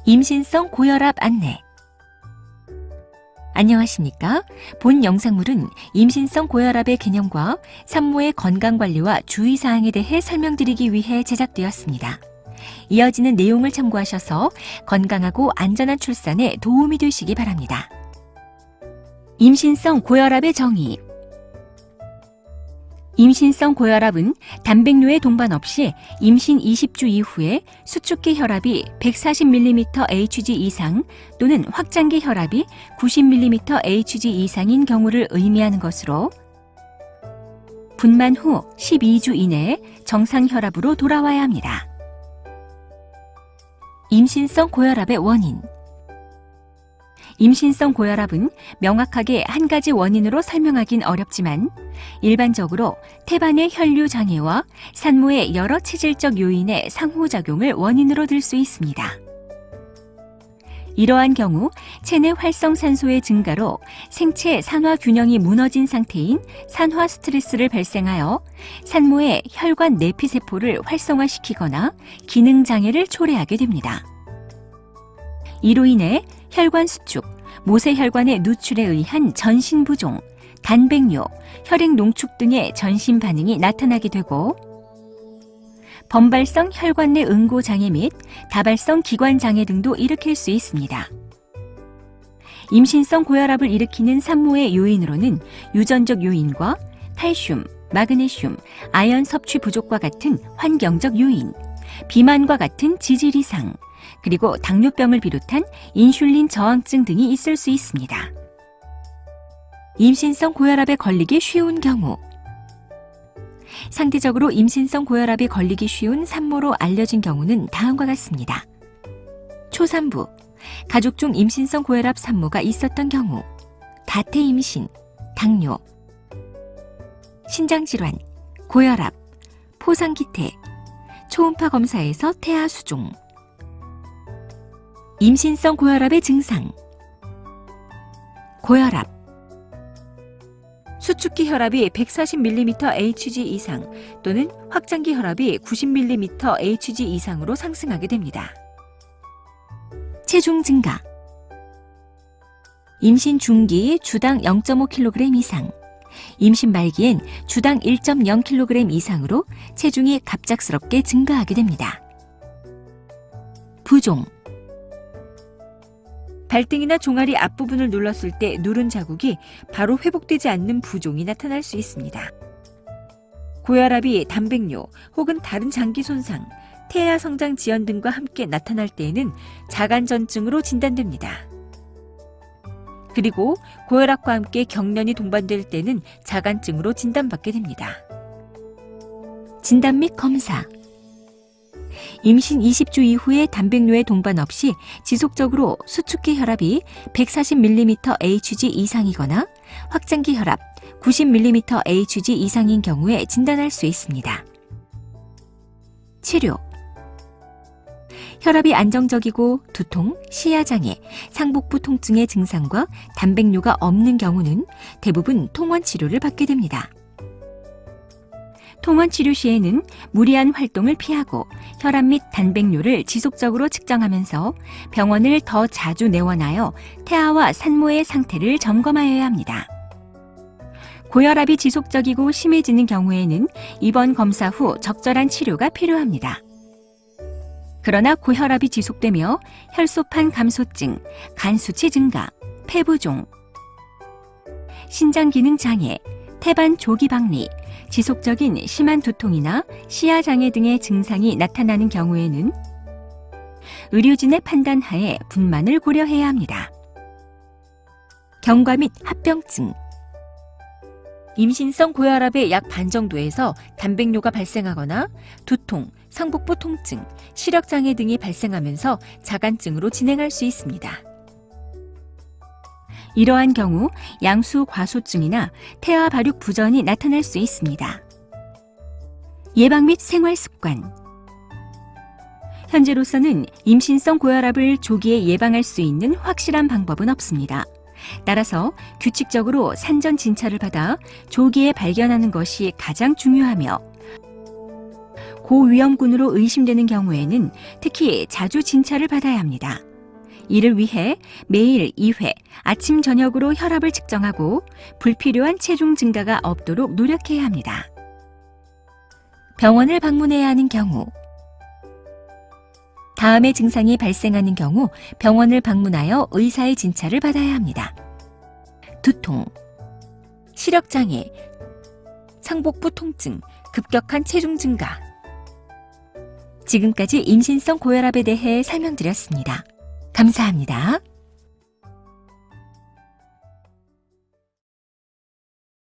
임신성 고혈압 안내. 안녕하십니까? 본 영상물은 임신성 고혈압의 개념과 산모의 건강관리와 주의사항에 대해 설명드리기 위해 제작되었습니다. 이어지는 내용을 참고하셔서 건강하고 안전한 출산에 도움이 되시기 바랍니다. 임신성 고혈압의 정의. 임신성 고혈압은 단백뇨의 동반 없이 임신 20주 이후에 수축기 혈압이 140mmHg 이상 또는 확장기 혈압이 90mmHg 이상인 경우를 의미하는 것으로 분만 후 12주 이내에 정상 혈압으로 돌아와야 합니다. 임신성 고혈압의 원인. 임신성 고혈압은 명확하게 한 가지 원인으로 설명하긴 어렵지만 일반적으로 태반의 혈류 장애와 산모의 여러 체질적 요인의 상호작용을 원인으로 들 수 있습니다. 이러한 경우 체내 활성산소의 증가로 생체 산화 균형이 무너진 상태인 산화 스트레스를 발생하여 산모의 혈관 내피세포를 활성화시키거나 기능 장애를 초래하게 됩니다. 이로 인해 혈관 수축, 모세혈관의 누출에 의한 전신부종, 단백뇨, 혈액 농축 등의 전신 반응이 나타나게 되고 범발성 혈관 내 응고 장애 및 다발성 기관 장애 등도 일으킬 수 있습니다. 임신성 고혈압을 일으키는 산모의 요인으로는 유전적 요인과 칼슘, 마그네슘, 아연 섭취 부족과 같은 환경적 요인, 비만과 같은 지질 이상, 그리고 당뇨병을 비롯한 인슐린 저항증 등이 있을 수 있습니다. 임신성 고혈압에 걸리기 쉬운 경우. 상대적으로 임신성 고혈압에 걸리기 쉬운 산모로 알려진 경우는 다음과 같습니다. 초산부, 가족 중 임신성 고혈압 산모가 있었던 경우, 다태 임신, 당뇨, 신장질환, 고혈압, 포상기태, 초음파 검사에서 태아 수종. 임신성 고혈압의 증상. 고혈압. 수축기 혈압이 140mmHg 이상 또는 확장기 혈압이 90mmHg 이상으로 상승하게 됩니다. 체중 증가. 임신 중기 주당 0.5kg 이상, 임신 말기엔 주당 1.0kg 이상으로 체중이 갑작스럽게 증가하게 됩니다. 부종. 발등이나 종아리 앞부분을 눌렀을 때 누른 자국이 바로 회복되지 않는 부종이 나타날 수 있습니다. 고혈압이 단백뇨 혹은 다른 장기 손상, 태아 성장 지연 등과 함께 나타날 때에는 자간전증으로 진단됩니다. 그리고 고혈압과 함께 경련이 동반될 때는 자간증으로 진단받게 됩니다. 진단 및 검사. 임신 20주 이후에 단백뇨의 동반 없이 지속적으로 수축기 혈압이 140mmHg 이상이거나 확장기 혈압 90mmHg 이상인 경우에 진단할 수 있습니다. 치료. 혈압이 안정적이고 두통, 시야장애, 상복부 통증의 증상과 단백뇨가 없는 경우는 대부분 통원 치료를 받게 됩니다. 통원 치료 시에는 무리한 활동을 피하고 혈압 및 단백뇨를 지속적으로 측정하면서 병원을 더 자주 내원하여 태아와 산모의 상태를 점검하여야 합니다. 고혈압이 지속적이고 심해지는 경우에는 입원 검사 후 적절한 치료가 필요합니다. 그러나 고혈압이 지속되며 혈소판 감소증, 간 수치 증가, 폐부종, 신장 기능 장애, 태반 조기 박리, 지속적인 심한 두통이나 시야장애 등의 증상이 나타나는 경우에는 의료진의 판단하에 분만을 고려해야 합니다. 경과 및 합병증. 임신성 고혈압의 약 반 정도에서 단백뇨가 발생하거나 두통, 상복부 통증, 시력장애 등이 발생하면서 자간증으로 진행할 수 있습니다. 이러한 경우 양수 과소증이나 태아 발육 부전이 나타날 수 있습니다. 예방 및 생활 습관. 현재로서는 임신성 고혈압을 조기에 예방할 수 있는 확실한 방법은 없습니다. 따라서 규칙적으로 산전 진찰을 받아 조기에 발견하는 것이 가장 중요하며 고위험군으로 의심되는 경우에는 특히 자주 진찰을 받아야 합니다. 이를 위해 매일 2회 아침 저녁으로 혈압을 측정하고 불필요한 체중 증가가 없도록 노력해야 합니다. 병원을 방문해야 하는 경우 다음의 증상이 발생하는 경우 병원을 방문하여 의사의 진찰을 받아야 합니다. 두통, 시력장애, 상복부 통증, 급격한 체중 증가. 지금까지 임신성 고혈압에 대해 설명드렸습니다. 감사합니다.